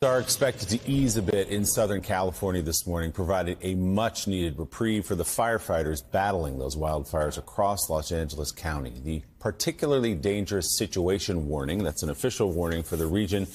Are expected to ease a bit in Southern California this morning, providing a much-needed reprieve for the firefighters battling those wildfires across Los Angeles County. The particularly dangerous situation warning, that's an official warning for the region,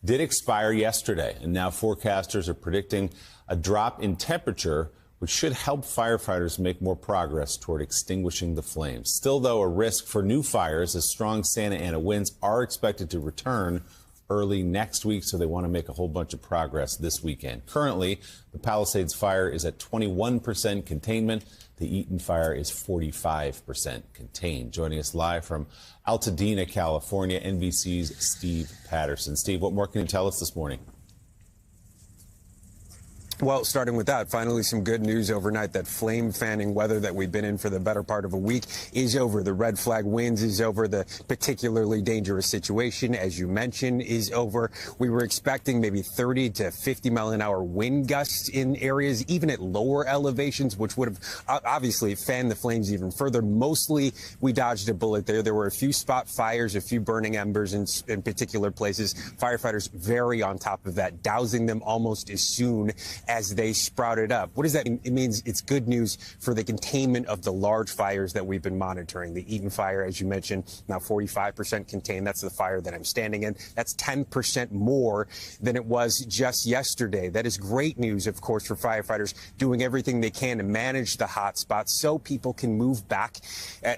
did expire yesterday, and now forecasters are predicting a drop in temperature, which should help firefighters make more progress toward extinguishing the flames. Still, though, a risk for new fires as strong Santa Ana winds are expected to return early next week, so they want to make a whole bunch of progress this weekend. Currently, the Palisades fire is at 21% containment. The Eaton fire is 45% contained. Joining us live from Altadena, California, NBC's Steve Patterson. Steve, what more can you tell us this morning? Well, starting with that, finally some good news overnight. That flame fanning weather that we've been in for the better part of a week is over. The red flag winds is over. The particularly dangerous situation, as you mentioned, is over. We were expecting maybe 30 to 50 mile an hour wind gusts in areas, even at lower elevations, which would have obviously fanned the flames even further. Mostly, we dodged a bullet there. There were a few spot fires, a few burning embers in particular places. Firefighters very on top of that, dousing them almost as soon as they sprouted up. What does that mean? It means it's good news for the containment of the large fires that we've been monitoring. The Eaton fire, as you mentioned, now 45% contained. That's the fire that I'm standing in. That's 10% more than it was just yesterday. That is great news, of course, for firefighters doing everything they can to manage the hot spots so people can move back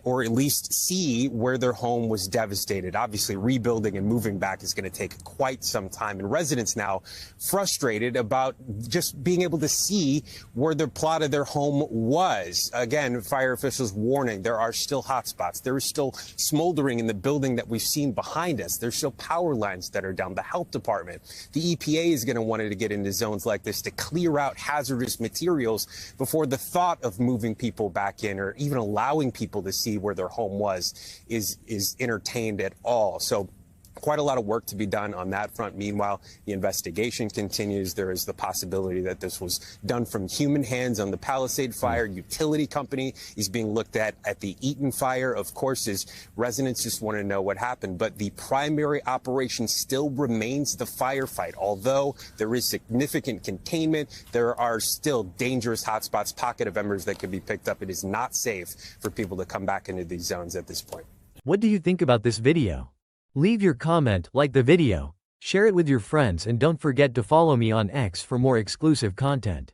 or at least see where their home was devastated. Obviously, rebuilding and moving back is going to take quite some time. And residents now frustrated about just being able to see where the plot of their home was. Again, fire officials warning there are still hot spots. There is still smoldering in the building that we've seen behind us. There's still power lines that are down. The health department, the EPA is going to want to get into zones like this to clear out hazardous materials before the thought of moving people back in or even allowing people to see where their home was is entertained at all. So quite a lot of work to be done on that front. Meanwhile, the investigation continues. There is the possibility that this was done from human hands on the Palisade fire. Utility company is being looked at the Eaton fire. Of course, as residents just want to know what happened. But the primary operation still remains the firefight. Although there is significant containment, there are still dangerous hotspots, pocket of embers that could be picked up. It is not safe for people to come back into these zones at this point. What do you think about this video? Leave your comment, like the video, share it with your friends, and don't forget to follow me on X for more exclusive content.